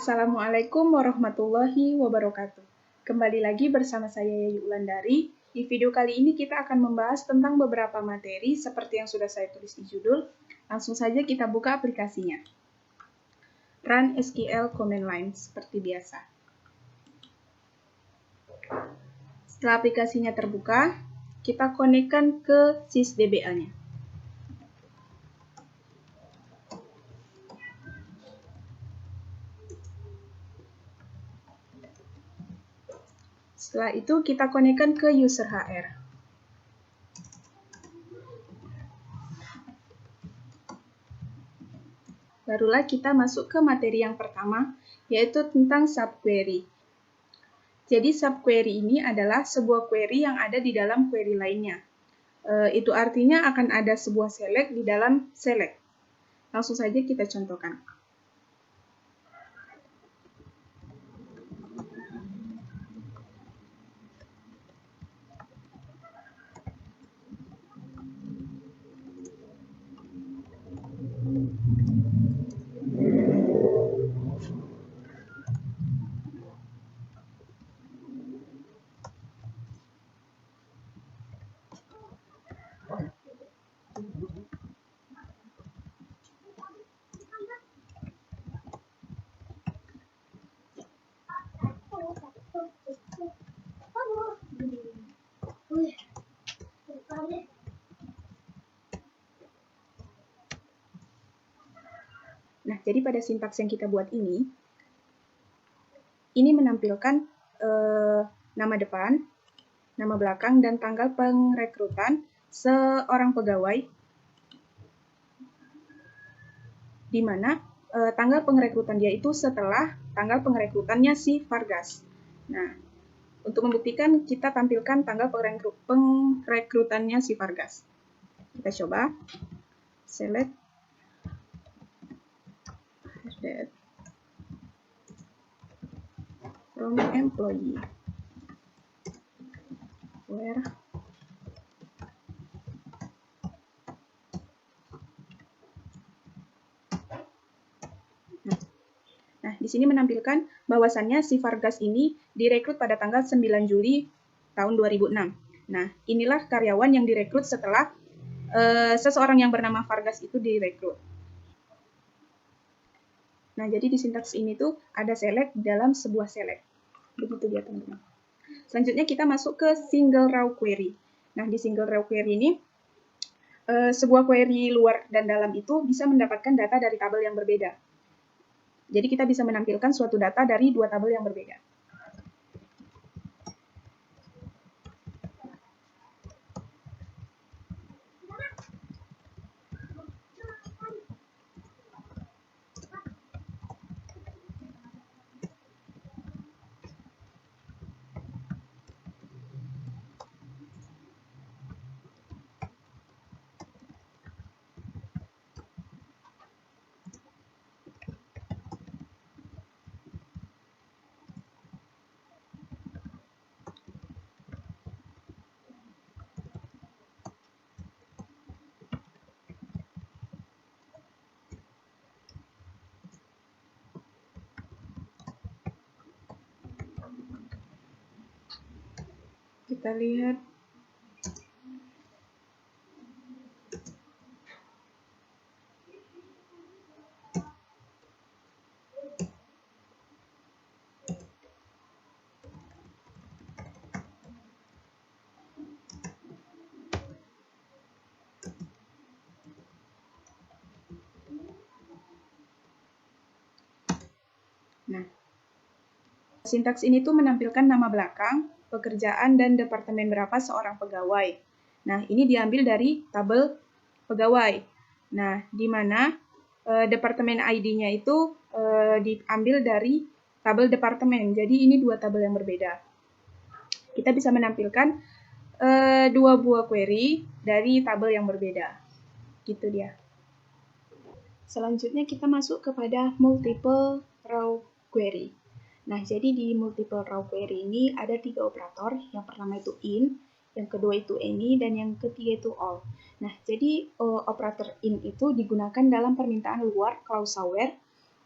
Assalamualaikum warahmatullahi wabarakatuh. Kembali lagi bersama saya Yayu Ulandari. Di video kali ini kita akan membahas tentang beberapa materi seperti yang sudah saya tulis di judul. Langsung saja kita buka aplikasinya. Run SQL command line seperti biasa. Setelah aplikasinya terbuka, kita konekkan ke sysdba-nya. Setelah itu kita konekkan ke user HR. Barulah kita masuk ke materi yang pertama, yaitu tentang subquery. Jadi subquery ini adalah sebuah query yang ada di dalam query lainnya. Itu artinya akan ada sebuah select di dalam select. Langsung saja kita contohkan. Nah, jadi pada sintaks yang kita buat ini menampilkan nama depan, nama belakang, dan tanggal pengrekrutan seorang pegawai, di mana tanggal pengrekrutan dia itu setelah tanggal pengrekrutannya si Vargas. Nah, untuk membuktikan kita tampilkan tanggal pengrekrutannya si Vargas. Kita coba select from employee where Nah, di sini menampilkan bahwasannya si Vargas ini direkrut pada tanggal 9 Juli tahun 2006. Nah, inilah karyawan yang direkrut setelah seseorang yang bernama Vargas itu direkrut. Nah, jadi di sintaks ini tuh ada select dalam sebuah select. Begitu dia, teman-teman. Selanjutnya kita masuk ke single row query. Nah, di single row query ini, sebuah query luar dan dalam itu bisa mendapatkan data dari tabel yang berbeda. Jadi kita bisa menampilkan suatu data dari dua tabel yang berbeda. Kita lihat. Nah, sintaks ini tuh menampilkan nama belakang, pekerjaan, dan departemen berapa seorang pegawai. Nah, ini diambil dari tabel pegawai. Nah, di mana departemen ID-nya itu diambil dari tabel departemen. Jadi, ini dua tabel yang berbeda. Kita bisa menampilkan dua buah query dari tabel yang berbeda. Gitu dia. Selanjutnya kita masuk kepada multiple row query. Nah, jadi di multiple row query ini ada 3 operator. Yang pertama itu in, yang kedua itu any, dan yang ketiga itu all. Nah, jadi operator in itu digunakan dalam permintaan luar clause where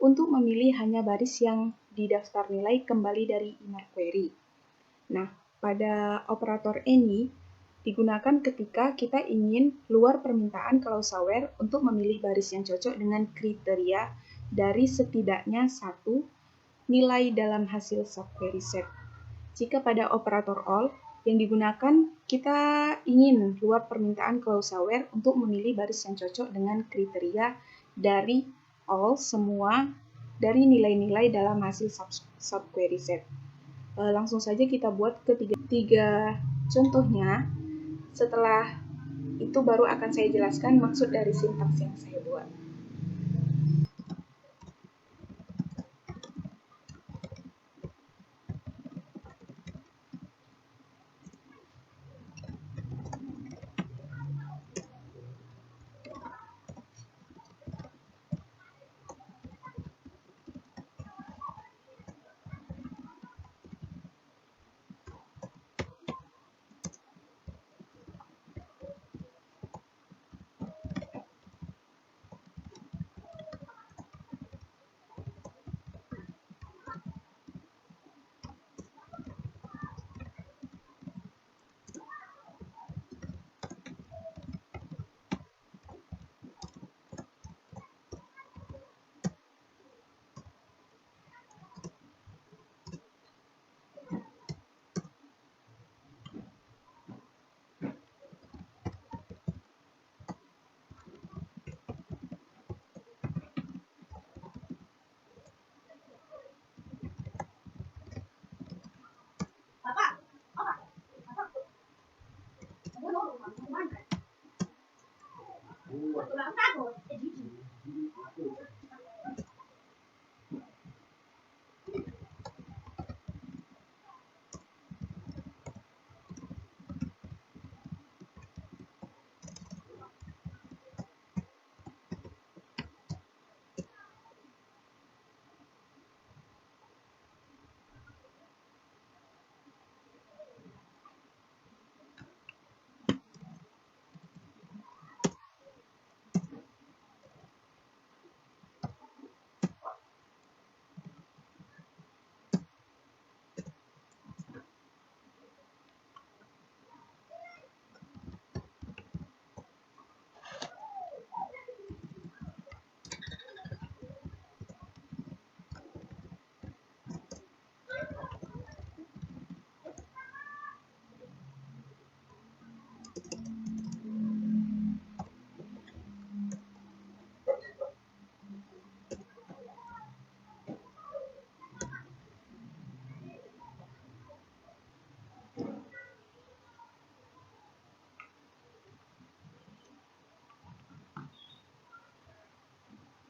untuk memilih hanya baris yang di daftar nilai kembali dari inner query. Nah, pada operator any digunakan ketika kita ingin luar permintaan clausal where untuk memilih baris yang cocok dengan kriteria dari setidaknya satu nilai dalam hasil subquery set. Jika pada operator all yang digunakan kita ingin luar permintaan clausal where untuk memilih baris yang cocok dengan kriteria dari all semua dari nilai-nilai dalam hasil subquery set. Langsung saja kita buat ketiga contohnya. Setelah itu baru akan saya jelaskan maksud dari sintaks yang saya buat.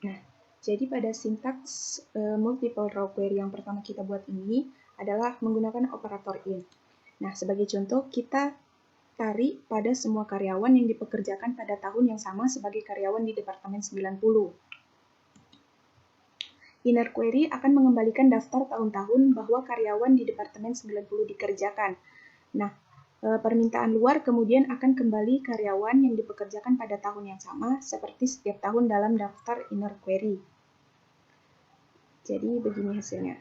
Nah, jadi pada sintaks multiple row query yang pertama kita buat ini adalah menggunakan operator in. Nah, sebagai contoh kita tarik pada semua karyawan yang dipekerjakan pada tahun yang sama sebagai karyawan di Departemen 90. Inner query akan mengembalikan daftar tahun-tahun bahwa karyawan di Departemen 90 dikerjakan. Nah, permintaan luar kemudian akan kembali karyawan yang dipekerjakan pada tahun yang sama seperti setiap tahun dalam daftar inner query. Jadi begini hasilnya.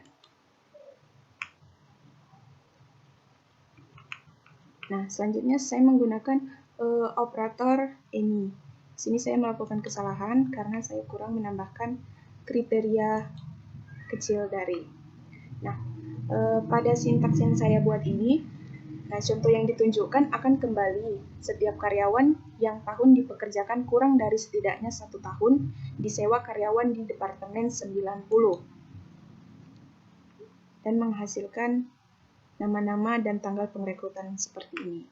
Nah, selanjutnya saya menggunakan operator any. Sini saya melakukan kesalahan karena saya kurang menambahkan kriteria kecil dari. Nah, pada sintaks yang saya buat ini, nah contoh yang ditunjukkan akan kembali setiap karyawan yang tahun dipekerjakan kurang dari setidaknya 1 tahun disewa karyawan di Departemen 90 dan menghasilkan nama-nama dan tanggal pengrekrutan seperti ini.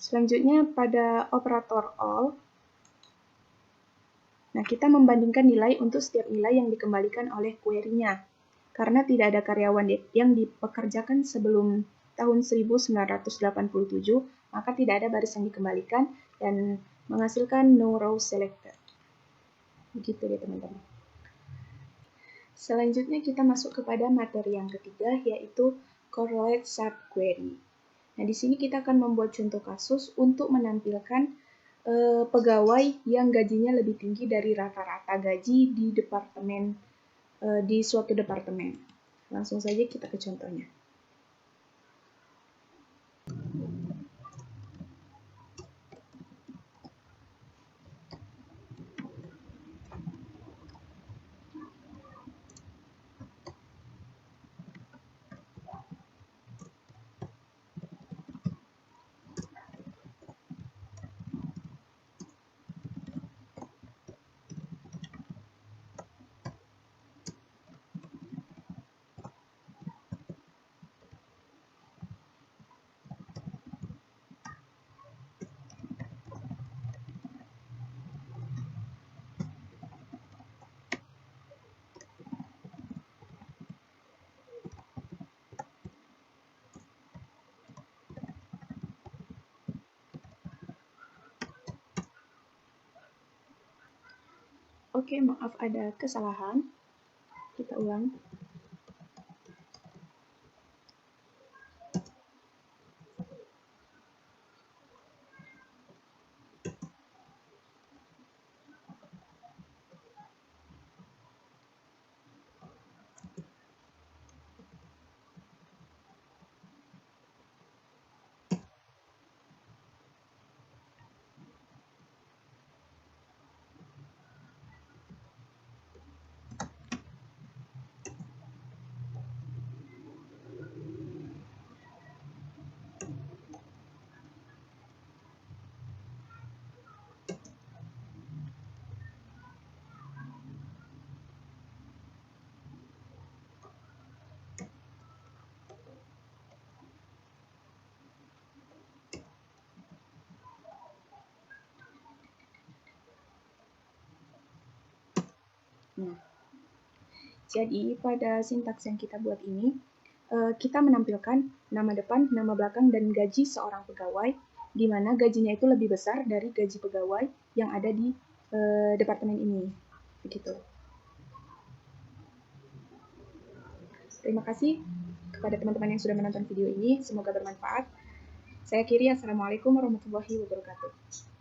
Selanjutnya pada operator all, nah kita membandingkan nilai untuk setiap nilai yang dikembalikan oleh query-nya. Karena tidak ada karyawan yang dipekerjakan sebelum tahun 1987, maka tidak ada baris yang dikembalikan dan menghasilkan no row selected. Begitu ya teman-teman. Selanjutnya kita masuk kepada materi yang ketiga, yaitu correlate subquery. Nah, di sini kita akan membuat contoh kasus untuk menampilkan pegawai yang gajinya lebih tinggi dari rata-rata gaji di suatu departemen. Langsung saja kita ke contohnya. Oke, maaf ada kesalahan. Kita ulang. Nah, jadi pada sintaks yang kita buat ini, kita menampilkan nama depan, nama belakang, dan gaji seorang pegawai, di mana gajinya itu lebih besar dari gaji pegawai yang ada di departemen ini. Begitu. Terima kasih kepada teman-teman yang sudah menonton video ini. Semoga bermanfaat. Saya Kiri, Assalamualaikum warahmatullahi wabarakatuh.